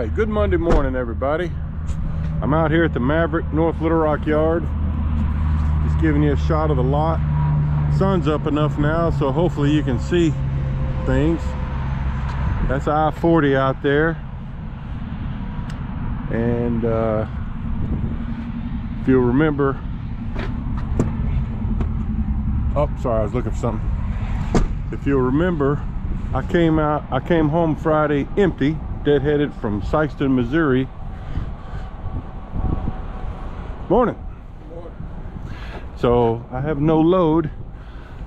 right, good Monday morning, everybody. I'm out here at the Maverick, North Little Rock yard. Just giving you a shot of the lot. Sun's up enough now, so hopefully you can see things. That's I-40 out there. And if you'll remember, oh, sorry, I was looking for something. If you'll remember, I came home Friday empty, deadheaded from Sykeston, Missouri. Morning. Morning. So I have no load,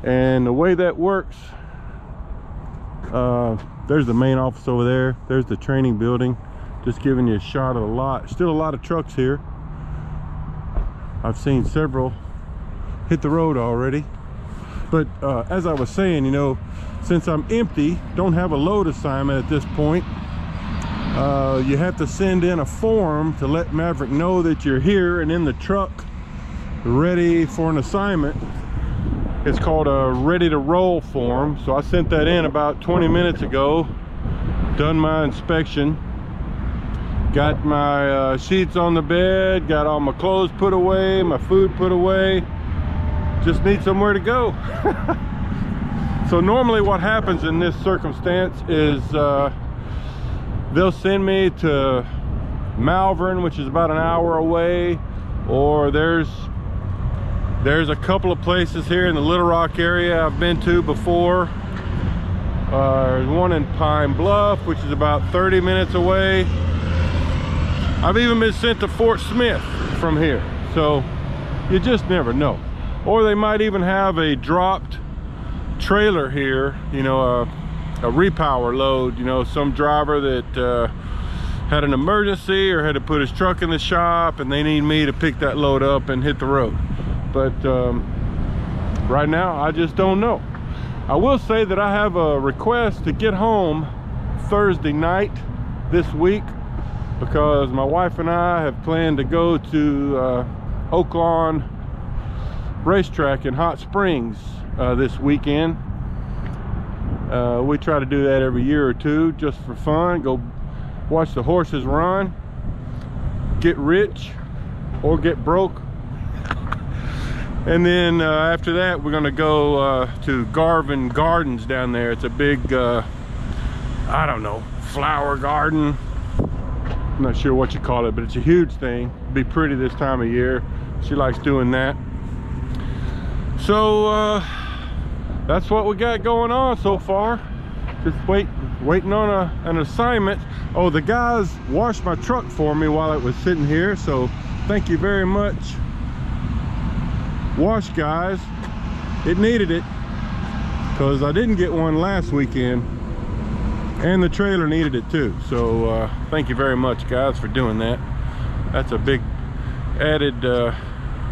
and the way that works, there's the main office over there, there's the training building. Just giving you a shot of the lot. Still a lot of trucks here. I've seen several hit the road already. But as I was saying, you know, since I'm empty, don't have a load assignment at this point, you have to send in a form to let Maverick know that you're here and in the truck ready for an assignment. It's called a ready to roll form. So I sent that in about 20 minutes ago, done my inspection, got my sheets on the bed, got all my clothes put away, my food put away, just need somewhere to go. So normally what happens in this circumstance is they'll send me to Malvern, which is about an hour away, or there's a couple of places here in the Little Rock area I've been to before. There's one in Pine Bluff, which is about 30 minutes away. I've even been sent to Fort Smith from here, so you just never know. Or they might even have a dropped trailer here, you know, a repower load, you know, some driver that had an emergency or had to put his truck in the shop and they need me to pick that load up and hit the road. But right now I just don't know. I will say that I have a request to get home Thursday night this week, because my wife and I have planned to go to Oaklawn Racetrack in Hot Springs this weekend. We try to do that every year or two just for fun, go watch the horses run, get rich or get broke. And then after that we're gonna go to Garvin Gardens down there. It's a big I don't know, flower garden, I'm not sure what you call it, but it's a huge thing. It'll be pretty this time of year. She likes doing that. So that's what we got going on so far. Just waiting on an assignment. Oh, the guys washed my truck for me while it was sitting here, so thank you very much, wash guys. It needed it, because I didn't get one last weekend and the trailer needed it too. So thank you very much guys for doing that. That's a big added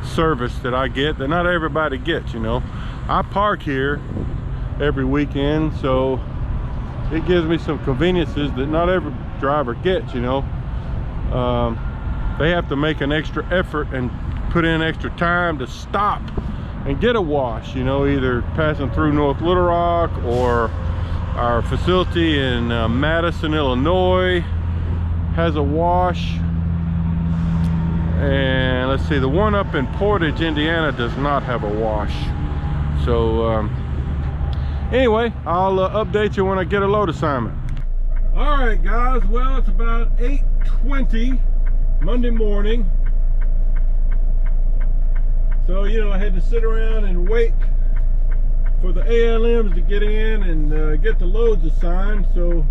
service that I get that not everybody gets, you know. I park here every weekend, so it gives me some conveniences that not every driver gets, you know. They have to make an extra effort and put in extra time to stop and get a wash, you know, either passing through North Little Rock or our facility in Madison, Illinois has a wash. And let's see, the one up in Portage, Indiana does not have a wash. So anyway, I'll update you when I get a load assignment. All right guys, well, it's about 8:20 Monday morning. So, you know, I had to sit around and wait for the ALMs to get in and get the loads assigned. So,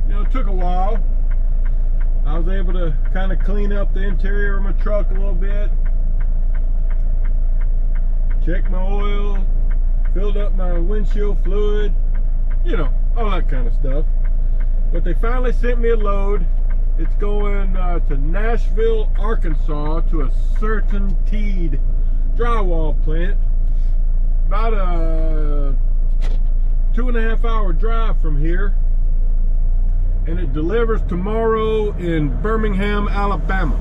you know, it took a while. I was able to kind of clean up the interior of my truck a little bit, check my oil, filled up my windshield fluid, you know, all that kind of stuff. But they finally sent me a load. It's going to Nashville, Arkansas, to a CertainTeed drywall plant. About a 2.5 hour drive from here. And it delivers tomorrow in Birmingham, Alabama.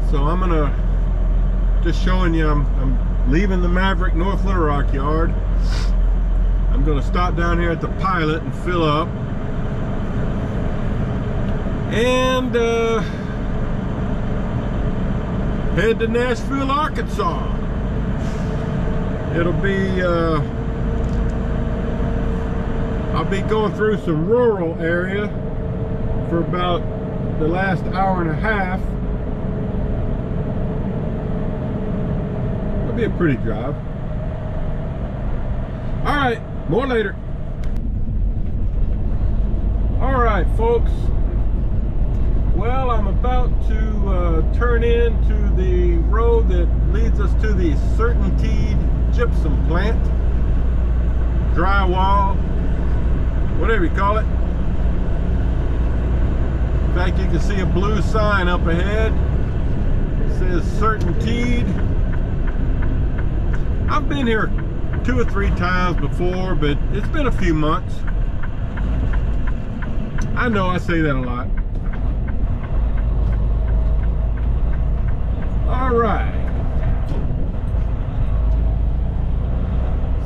So I'm gonna just showing you, I'm leaving the Maverick North Little Rock yard. I'm gonna stop down here at the Pilot and fill up. and head to Nashville, Arkansas. It'll be I'll be going through some rural area for about the last hour and a half. It'll be a pretty drive. All right, more later. All right, folks. Well, I'm about to turn into the road that leads us to the Certainty gypsum plant, drywall, whatever you call it. In fact, you can see a blue sign up ahead. It says Certainty. I've been here 2 or 3 times before, but it's been a few months. I know I say that a lot. All right.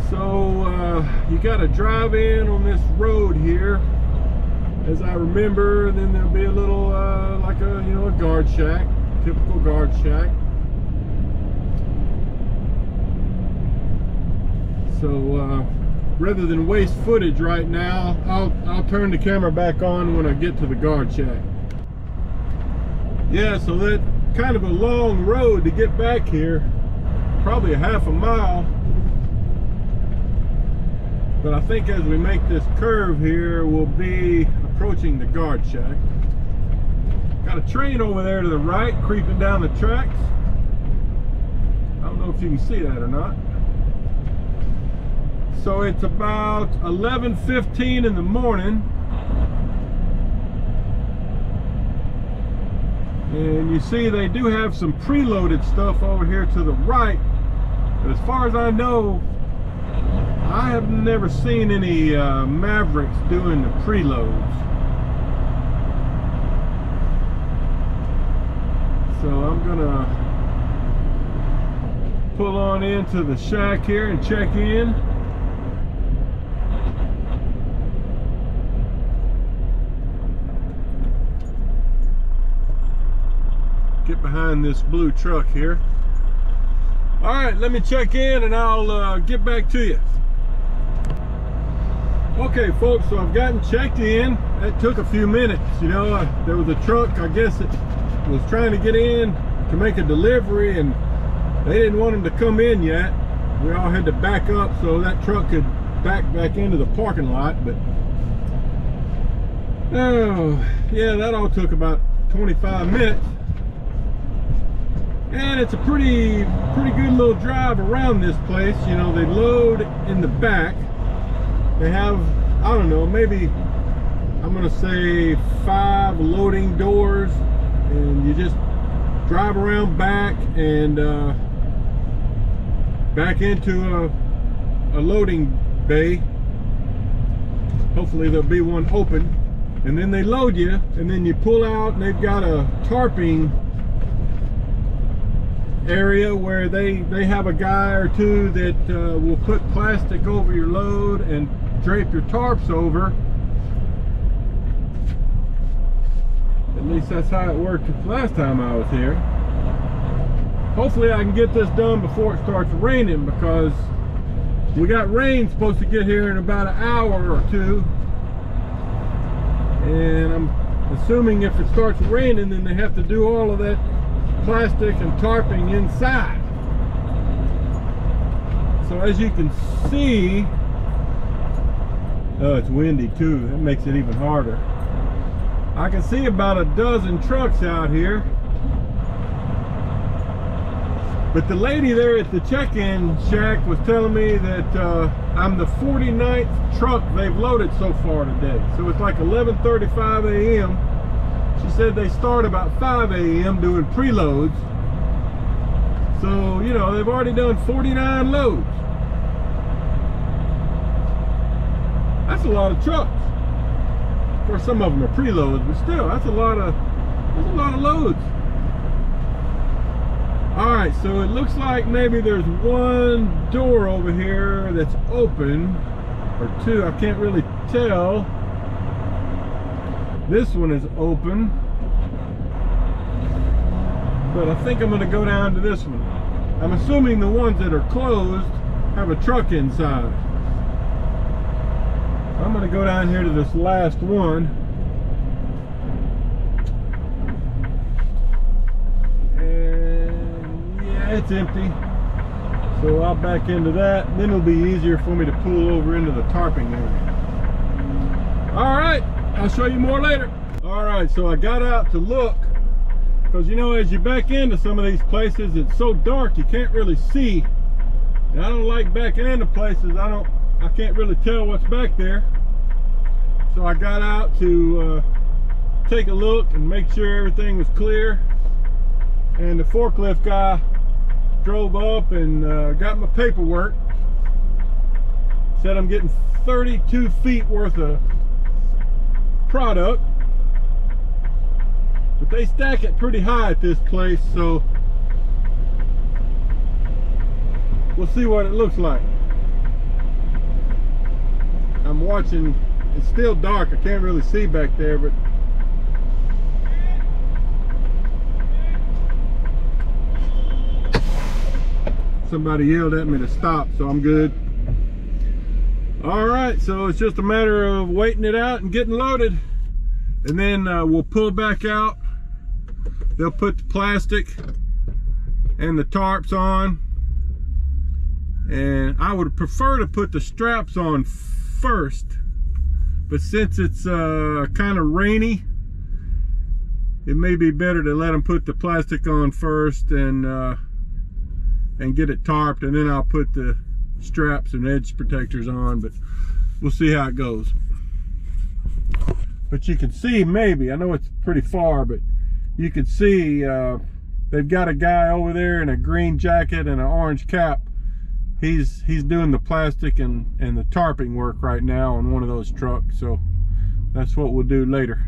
So you got to drive in on this road here, as I remember, and then there'll be a little like a a guard shack, typical guard shack. So rather than waste footage right now, I'll turn the camera back on when I get to the guard shack. Yeah, so that kind of a long road to get back here, probably a half a mile. But I think as we make this curve here, we'll be approaching the guard shack. Got a train over there to the right, creeping down the tracks. I don't know if you can see that or not. So it's about 11:15 in the morning. And you see they do have some preloaded stuff over here to the right. But as far as I know, I have never seen any Mavericks doing the preloads. So I'm gonna pull on into the shack here and check in. Get behind this blue truck here. All right, let me check in and I'll get back to you. Okay, folks, so I've gotten checked in. It took a few minutes. There was a truck, I guess it was trying to get in to make a delivery, and they didn't want him to come in yet. We all had to back up so that truck could back into the parking lot. But oh yeah, that all took about 25 minutes. And it's a pretty good little drive around this place. They load in the back. They have, I don't know, maybe I'm gonna say 5 loading doors, and you just drive around back and back into a loading bay. Hopefully there'll be one open, and then they load you, and then you pull out, and they've got a tarping area where they have a guy or two that will put plastic over your load and drape your tarps over. At least that's how it worked last time I was here. Hopefully I can get this done before it starts raining, because we got rain supposed to get here in about an hour or 2, and I'm assuming if it starts raining, then they have to do all of that plastic and tarping inside. So as you can see, oh, it's windy too. That makes it even harder. I can see about a dozen trucks out here. But the lady there at the check-in shack was telling me that I'm the 49th truck they've loaded so far today. So it's like 11:35 a.m. She said they start about 5 a.m. doing preloads. So, they've already done 49 loads. That's a lot of trucks. Of course, some of them are preloads, but still, that's a lot of loads. All right, so it looks like maybe there's one door over here that's open, or 2, I can't really tell. This one is open, but I think I'm going to go down to this one. I'm assuming the ones that are closed have a truck inside. I'm going to go down here to this last one. And yeah, it's empty. So I'll back into that. Then it'll be easier for me to pull over into the tarping area. All right, I'll show you more later. All right, so I got out to look, because you know, as you back into some of these places, it's so dark you can't really see. And I don't like backing into places I can't really tell what's back there. So I got out to take a look and make sure everything was clear. And the forklift guy drove up and got my paperwork. Said I'm getting 32 feet worth of product. But they stack it pretty high at this place, so we'll see what it looks like. I'm watching, it's still dark, I can't really see back there, but somebody yelled at me to stop, so I'm good. All right, so it's just a matter of waiting it out and getting loaded, and then we'll pull back out. They'll put the plastic and the tarps on, and I would prefer to put the straps on first, but since it's kind of rainy, it may be better to let them put the plastic on first and get it tarped, and then I'll put the straps and edge protectors on, but we'll see how it goes. But you can see, maybe, I know it's pretty far, but you can see they've got a guy over there in a green jacket and an orange cap. He's doing the plastic and the tarping work right now on one of those trucks, so that's what we'll do later.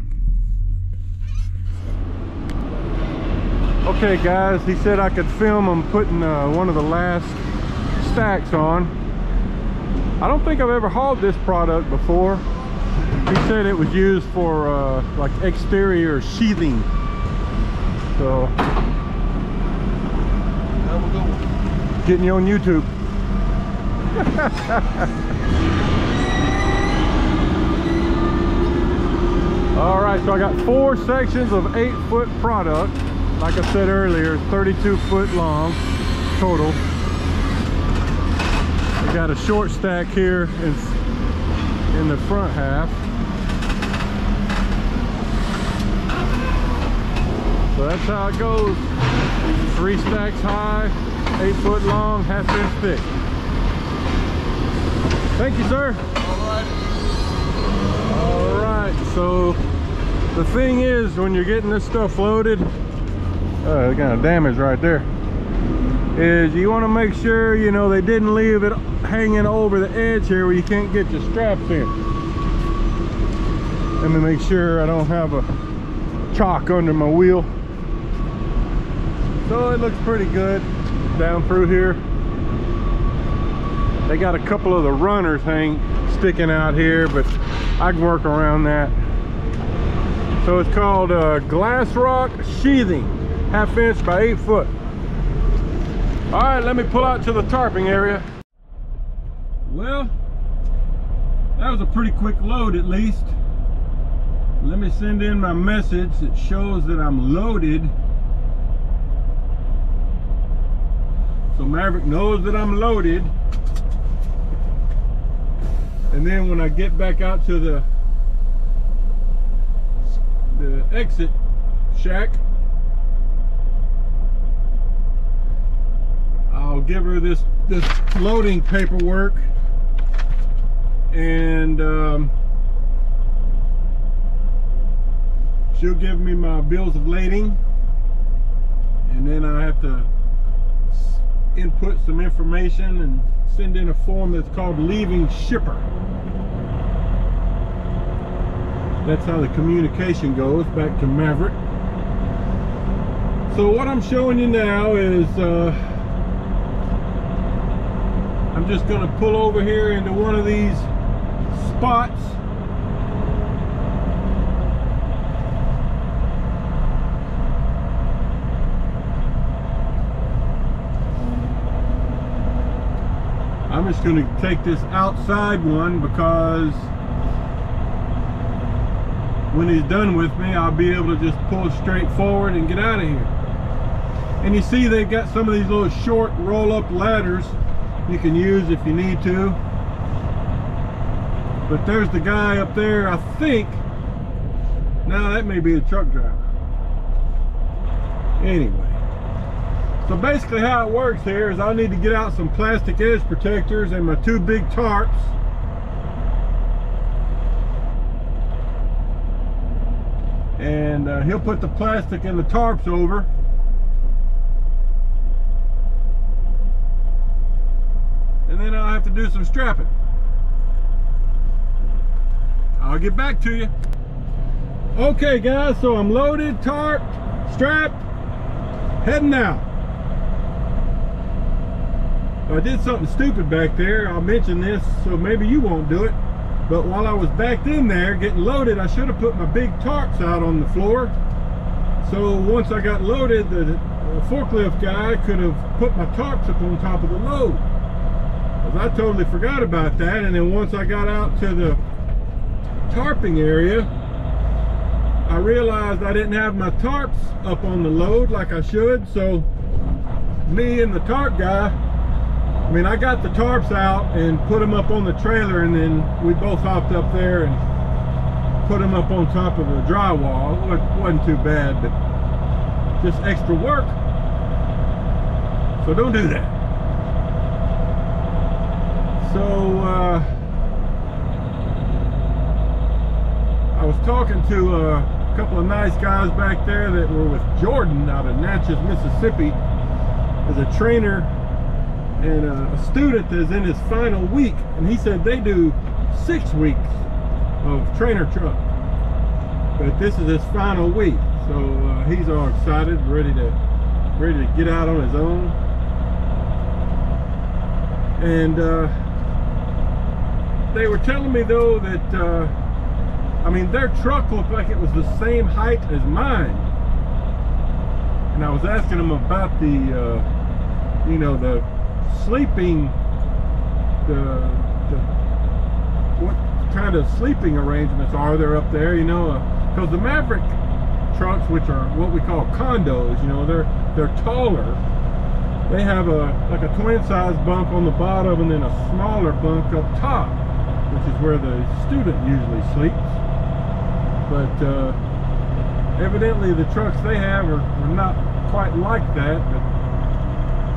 Okay guys, he said I could film him putting one of the last stacks on. I don't think I've ever hauled this product before. He said it was used for like exterior sheathing. So, getting you on YouTube. All right, so I got 4 sections of 8-foot product. Like I said earlier, 32 foot long total. I got a short stack here in the front half. So that's how it goes. 3 stacks high, 8 foot long, 1/2 inch thick. Thank you, sir. All right, so the thing is, when you're getting this stuff loaded, kind of damage right there, is you want to make sure, you know, they didn't leave it hanging over the edge here where you can't get your straps in. Let me make sure I don't have a chalk under my wheel. So it looks pretty good down through here. They got a couple of the runners sticking out here, but I can work around that. So it's called glass rock sheathing, 1/2 inch by 8 foot. All right, let me pull out to the tarping area. Well, that was a pretty quick load at least. Let me send in my message that shows that I'm loaded. So Maverick knows that I'm loaded. And then when I get back out to the exit shack, I'll give her this loading paperwork, and she'll give me my bills of lading, and then I have to input some information and send in a form that's called leaving shipper. That's how the communication goes back to Maverick. So what I'm showing you now is I'm just going to pull over here into one of these spots, I'm just going to take this outside one because when he's done with me, I'll be able to just pull straight forward and get out of here. And you see they've got some of these little short roll-up ladders you can use if you need to. But there's the guy up there, I think. Now that may be the truck driver. Anyway. So basically how it works here is I'll need to get out some plastic edge protectors and my 2 big tarps. And he'll put the plastic and the tarps over. And then I'll have to do some strapping. I'll get back to you. Okay guys, so I'm loaded, tarped, strapped, heading out. I did something stupid back there. I'll mention this so maybe you won't do it. But while I was backed in there getting loaded, I should have put my big tarps out on the floor. So once I got loaded, the forklift guy could have put my tarps up on top of the load. I totally forgot about that. And then once I got out to the tarping area, I realized I didn't have my tarps up on the load like I should. So me and the tarp guy, I got the tarps out and put them up on the trailer, and then we both hopped up there and put them up on top of the drywall. It wasn't too bad, but just extra work. So don't do that. So I was talking to a couple of nice guys back there that were with Jordan out of Natchez, Mississippi, as a trainer and a student that's in his final week, and he said they do 6 weeks of trainer truck, but this is his final week. So he's all excited, ready to get out on his own. And they were telling me though that their truck looked like it was the same height as mine, and I was asking them about the the sleeping, what kind of sleeping arrangements are there up there, because the Maverick trucks, which are what we call condos, they're taller. They have like a twin size bunk on the bottom and then a smaller bunk up top, which is where the student usually sleeps. But evidently the trucks they have are not quite like that. But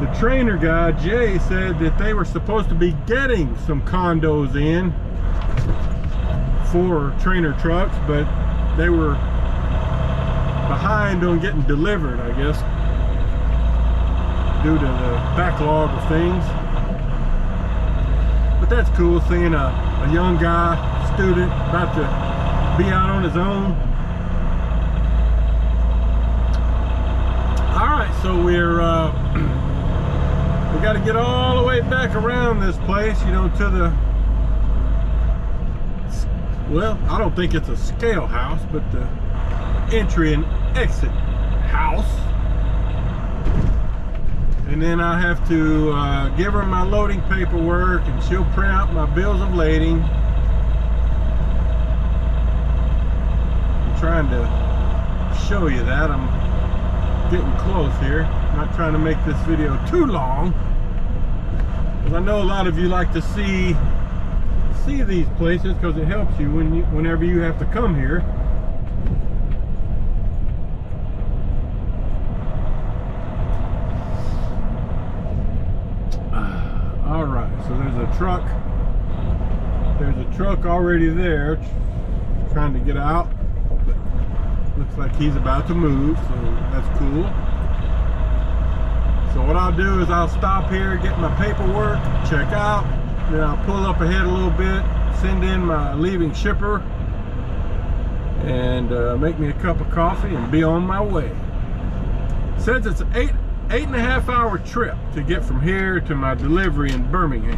the trainer guy, Jay, said that they were supposed to be getting some condos in for trainer trucks, but they were behind on getting delivered, I guess, due to the backlog of things. But that's cool, seeing a young guy, student, about to be out on his own. Alright, so we got to get all the way back around this place, to the, well, I don't think it's a scale house, but the entry and exit house. And then I have to give her my loading paperwork, and she'll print out my bills of lading. I'm trying to show you that. I'm getting close here. I'm not trying to make this video too long, because I know a lot of you like to see these places, because it helps you whenever you have to come here. All right, so there's a truck already there trying to get out, but looks like he's about to move, so that's cool. So what I'll do is I'll stop here, get my paperwork, check out, then I'll pull up ahead a little bit, send in my leaving shipper, and make me a cup of coffee and be on my way. It says it's an 8.5 hour trip to get from here to my delivery in Birmingham.